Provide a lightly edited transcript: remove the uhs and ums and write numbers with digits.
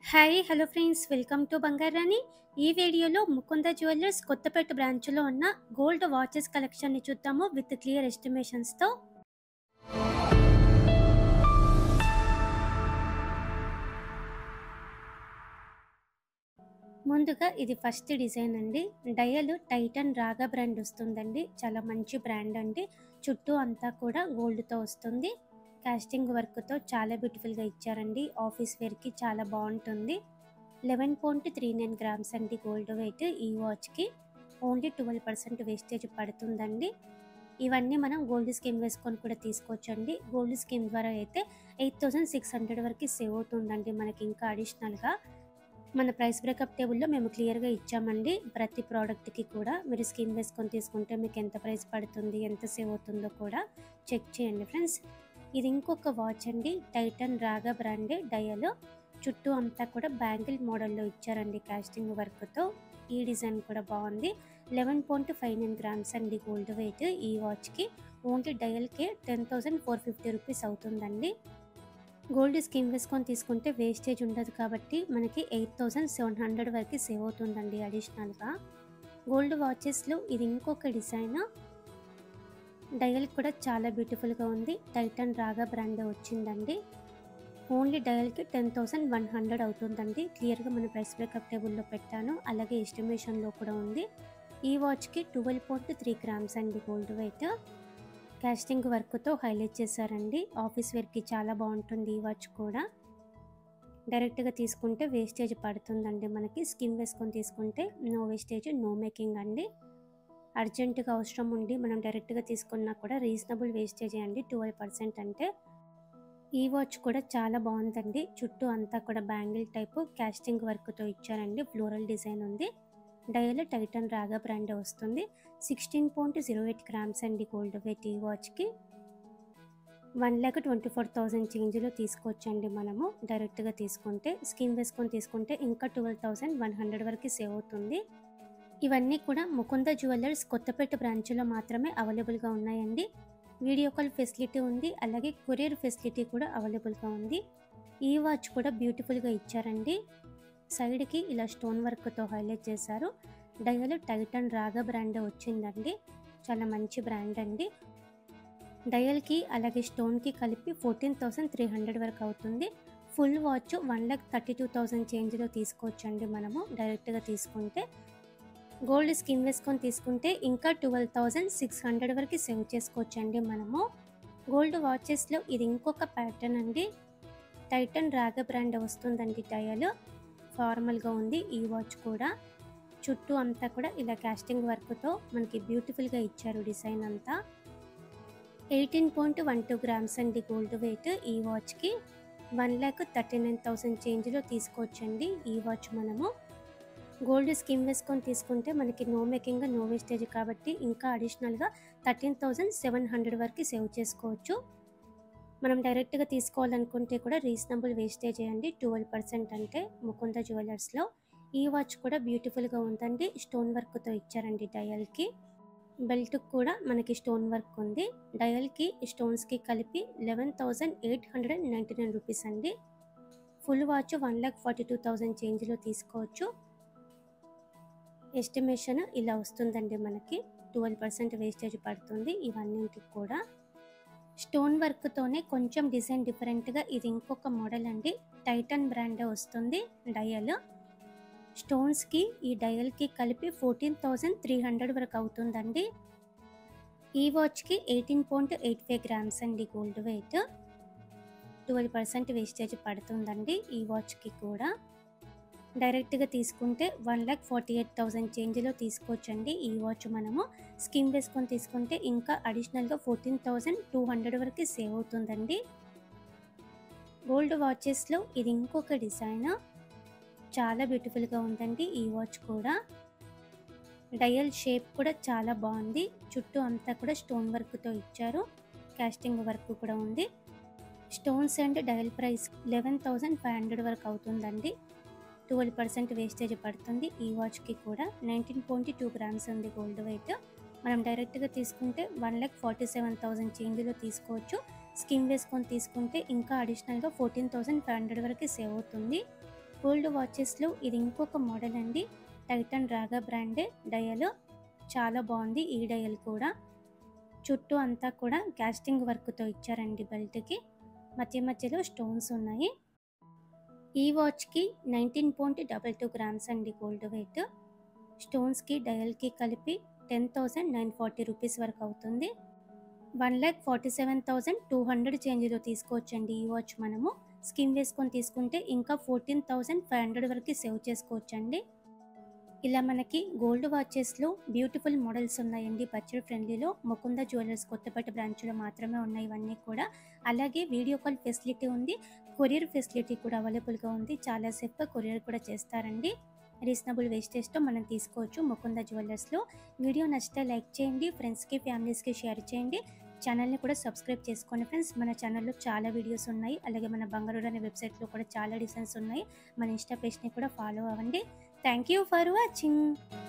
Hi hello friends, welcome to Bangarani. ఈ వీడియోలో Mukunda jewellers Kothapeta బ్రాంచ్లో ఉన్న గోల్డ్ వాచెస్ కలెక్షన్ని చూద్దాము విత్ క్లియర్ ఎస్టిమేషన్స్తో. ముందుగా ఇది ఫస్ట్ డిజైన్ అండి. డయల్ టైటన్ రాగా బ్రాండ్ వస్తుందండి. చాలా మంచి బ్రాండ్ అండి. చుట్టూ అంతా కూడా గోల్డ్తో వస్తుంది. కాస్టింగ్ వర్క్తో చాలా బ్యూటిఫుల్గా ఇచ్చారండి. ఆఫీస్ వేర్కి చాలా బాగుంటుంది. 11.39 గ్రామ్స్ అండి గోల్డ్ వెయిట్. ఈ వాచ్కి ఓన్లీ 12% వేస్టేజ్ పడుతుందండి. ఇవన్నీ మనం గోల్డ్ స్కీమ్ వేసుకొని కూడా తీసుకోవచ్చండి. గోల్డ్ స్కీమ్ ద్వారా అయితే 8600 వరకు సేవ్ అవుతుందండి మనకి. ఇంకా అడిషనల్గా మన ప్రైస్ బ్రేకప్ టేబుల్లో మేము క్లియర్గా ఇచ్చామండి. ప్రతి ప్రోడక్ట్కి కూడా మీరు స్కీమ్ వేసుకొని తీసుకుంటే మీకు ఎంత ప్రైస్ పడుతుంది, ఎంత సేవ్ అవుతుందో కూడా చెక్ చేయండి ఫ్రెండ్స్. ఇది ఇంకొక వాచ్ అండి. టైటన్ రాగా బ్రాండే డయల్. చుట్టూ అంతా కూడా బ్యాంగిల్ మోడల్లో ఇచ్చారండి కాస్టింగ్ వర్క్తో. ఈ డిజైన్ కూడా బాగుంది. 11.59 గ్రామ్స్ అండి గోల్డ్ వెయిట్. ఈ వాచ్కి ఓన్లీ డయల్కే 10,450 రూపీస్ అవుతుందండి. గోల్డ్ స్కీమ్ వేసుకొని తీసుకుంటే వేస్టేజ్ ఉండదు కాబట్టి మనకి 8700 వరకు సేవ్ అవుతుందండి అడిషనల్గా. గోల్డ్ వాచెస్లో ఇది ఇంకొక డిజైన్. డయల్ కూడా చాలా బ్యూటిఫుల్గా ఉంది. టైటన్ రాగా బ్రాండ్ వచ్చిందండి. ఓన్లీ డయల్కి 10,100 అవుతుందండి. క్లియర్గా మన ప్రైస్ బ్రేకప్ టేబుల్లో పెట్టాను, అలాగే ఎస్టిమేషన్లో కూడా ఉంది. ఈ వాచ్కి 12.3 గ్రామ్స్ అండి గోల్డ్ వెయిట్. కాస్టింగ్ వర్క్తో హైలైట్ చేశారండి. ఆఫీస్ వేర్కి చాలా బాగుంటుంది ఈ వాచ్ కూడా. డైరెక్ట్గా తీసుకుంటే వేస్టేజ్ పడుతుందండి మనకి. స్కిన్ వేసుకొని తీసుకుంటే నో వేస్టేజ్, నో మేకింగ్ అండి. అర్జెంటుగా అవసరం ఉండి మనం డైరెక్ట్గా తీసుకున్నా కూడా రీజనబుల్ వేస్టేజ్ అండి. 12% అంటే. ఈ వాచ్ కూడా చాలా బాగుందండి. చుట్టూ అంతా కూడా బ్యాంగిల్ టైపు కాస్టింగ్ వర్క్తో ఇచ్చారండి. ఫ్లోరల్ డిజైన్ ఉంది. డయల్ టైటన్ రాగా బ్రాండ్ వస్తుంది. 16.08 గ్రామ్స్ అండి గోల్డ్ వెయిట్. ఈ వాచ్కి 1,24,000 చేంజ్లో తీసుకోవచ్చండి మనము డైరెక్ట్గా తీసుకుంటే. స్కీమ్ వేసుకొని తీసుకుంటే ఇంకా 12,100 వరకు సేవ్ అవుతుంది. ఇవన్నీ కూడా ముకుంద జ్యువెలర్స్ కొత్తపేట బ్రాంచ్లో మాత్రమే అవైలబుల్గా ఉన్నాయండి. వీడియో కాల్ ఫెసిలిటీ ఉంది, అలాగే కొరియర్ ఫెసిలిటీ కూడా అవైలబుల్గా ఉంది. ఈ వాచ్ కూడా బ్యూటిఫుల్గా ఇచ్చారండి. సైడ్కి ఇలా స్టోన్ వర్క్తో హైలైట్ చేశారు. డయల్ టైటన్ రాగా బ్రాండ్ వచ్చిందండి. చాలా మంచి బ్రాండ్ అండి. డయల్కి అలాగే స్టోన్కి కలిపి 14,300 వరకు అవుతుంది. ఫుల్ వాచ్ 1,32,000 చేంజ్లో తీసుకోవచ్చండి మనము డైరెక్ట్గా తీసుకుంటే. గోల్డ్ స్కీమ్ వేసుకొని తీసుకుంటే ఇంకా 12,600 వరకు సేవ్ చేసుకోవచ్చండి మనము. గోల్డ్ వాచెస్లో ఇది ఇంకొక ప్యాటర్న్ అండి. టైటన్ రాగా బ్రాండ్ వస్తుందండి డయల్. ఫార్మల్గా ఉంది ఈ వాచ్ కూడా. చుట్టూ అంతా కూడా ఇలా కాస్టింగ్ వర్క్తో మనకి బ్యూటిఫుల్గా ఇచ్చారు డిజైన్ అంతా. 18.12 గ్రామ్స్ అండి గోల్డ్ వెయిట్. ఈ వాచ్కి 1,39,000 చేంజ్లో తీసుకోవచ్చండి ఈ వాచ్ మనము. గోల్డ్ స్కీమ్ వేసుకొని తీసుకుంటే మనకి నో మేకింగ్, నో వేస్టేజ్ కాబట్టి ఇంకా అడిషనల్గా 13,700 వరకు సేవ్ చేసుకోవచ్చు. మనం డైరెక్ట్గా తీసుకోవాలనుకుంటే కూడా రీజనబుల్ వేస్టేజ్ అండి. 12% అంటే ముకుంద జ్యువెలర్స్లో. ఈ వాచ్ కూడా బ్యూటిఫుల్గా ఉందండి. స్టోన్ వర్క్తో ఇచ్చారండి డయల్కి. బెల్ట్ కూడా మనకి స్టోన్ వర్క్ ఉంది. డయల్కి స్టోన్స్కి కలిపి 11,899 రూపీస్ అండి. ఫుల్ వాచ్ 1,42,000 చేంజ్లో తీసుకోవచ్చు. ఎస్టిమేషన్ ఇలా వస్తుందండి మనకి. 12% వేస్టేజ్ పడుతుంది ఇవన్నింటికి కూడా. స్టోన్ వర్క్తోనే కొంచెం డిజైన్ డిఫరెంట్గా ఇది ఇంకొక మోడల్ అండి. టైటన్ బ్రాండ్ వస్తుంది డయల్. స్టోన్స్కి ఈ డయల్కి కలిపి 14,300 వరకు అవుతుందండి. ఈ వాచ్కి 18.85 గ్రామ్స్ అండి గోల్డ్ వెయిట్. 12% వేస్టేజ్ పడుతుందండి ఈ వాచ్కి కూడా. డైరెక్ట్గా తీసుకుంటే 1,48,000 చేంజ్లో తీసుకోవచ్చండి ఈ వాచ్ మనము. స్కీమ్ వేసుకొని తీసుకుంటే ఇంకా అడిషనల్గా 14,200 వరకు సేవ్ అవుతుందండి. గోల్డ్ వాచెస్లో ఇది ఇంకొక డిజైన్. చాలా బ్యూటిఫుల్గా ఉందండి ఈ వాచ్ కూడా. డయల్ షేప్ కూడా చాలా బాగుంది. చుట్టూ అంతా కూడా స్టోన్ వర్క్తో ఇచ్చారు. కాస్టింగ్ వర్క్ కూడా ఉంది. స్టోన్స్ అండ్ డయల్ ప్రైస్ 11,500 వరకు అవుతుందండి. 12% వేస్టేజ్ పడుతుంది ఈ వాచ్కి కూడా. 19.2 గ్రామ్స్ ఉంది గోల్డ్ వెయిట్. మనం డైరెక్ట్గా తీసుకుంటే 1,47,000 చేంజ్లో తీసుకోవచ్చు. స్కీమ్ వేసుకొని తీసుకుంటే ఇంకా అడిషనల్గా 14,500 వరకు సేవ్ అవుతుంది. గోల్డ్ వాచెస్లో ఇది ఇంకొక మోడల్ అండి. టైటన్ రాగా బ్రాండే డయల్. చాలా బాగుంది ఈ డయల్ కూడా. చుట్టూ అంతా కూడా కాస్టింగ్ వర్క్తో ఇచ్చారండి బెల్ట్కి. మధ్య మధ్యలో స్టోన్స్ ఉన్నాయి. ఈ వాచ్కి 19.22 గ్రామ్స్ అండి గోల్డ్ వెయిట్. స్టోన్స్కి డయల్కి కలిపి 10,940 రూపీస్ వరకు అవుతుంది. 1,47,200 చేంజ్లో తీసుకోవచ్చండి ఈ వాచ్. మనము స్కీమ్ వేసుకొని తీసుకుంటే ఇంకా 14,500 వరకు సేవ్ చేసుకోవచ్చండి. ఇలా మనకి గోల్డ్ వాచెస్లో బ్యూటిఫుల్ మోడల్స్ ఉన్నాయండి బడ్జెట్ ఫ్రెండ్లీలో. ముకుంద జ్యువెలర్స్ కొత్తపేట బ్రాంచ్లో మాత్రమే ఉన్నాయి ఇవన్నీ కూడా. అలాగే వీడియో కాల్ ఫెసిలిటీ ఉంది, కొరియర్ ఫెసిలిటీ కూడా అవైలబుల్గా ఉంది. చాలా సేఫ్గా కొరియర్ కూడా చేస్తారండి. రీజనబుల్ వేస్టేజ్తో మనం తీసుకోవచ్చు ముకుంద జ్యువెలర్స్లో. వీడియో నచ్చితే లైక్ చేయండి, ఫ్రెండ్స్కి ఫ్యామిలీస్కి షేర్ చేయండి. ఛానల్ని కూడా సబ్స్క్రైబ్ చేసుకోండి ఫ్రెండ్స్. మన ఛానల్లో చాలా వీడియోస్ ఉన్నాయి. అలాగే మన బంగారు అనే వెబ్సైట్లో కూడా చాలా డిజైన్స్ ఉన్నాయి. మన ఇన్స్టా పేజ్ని కూడా ఫాలో అవ్వండి. Thank you for watching.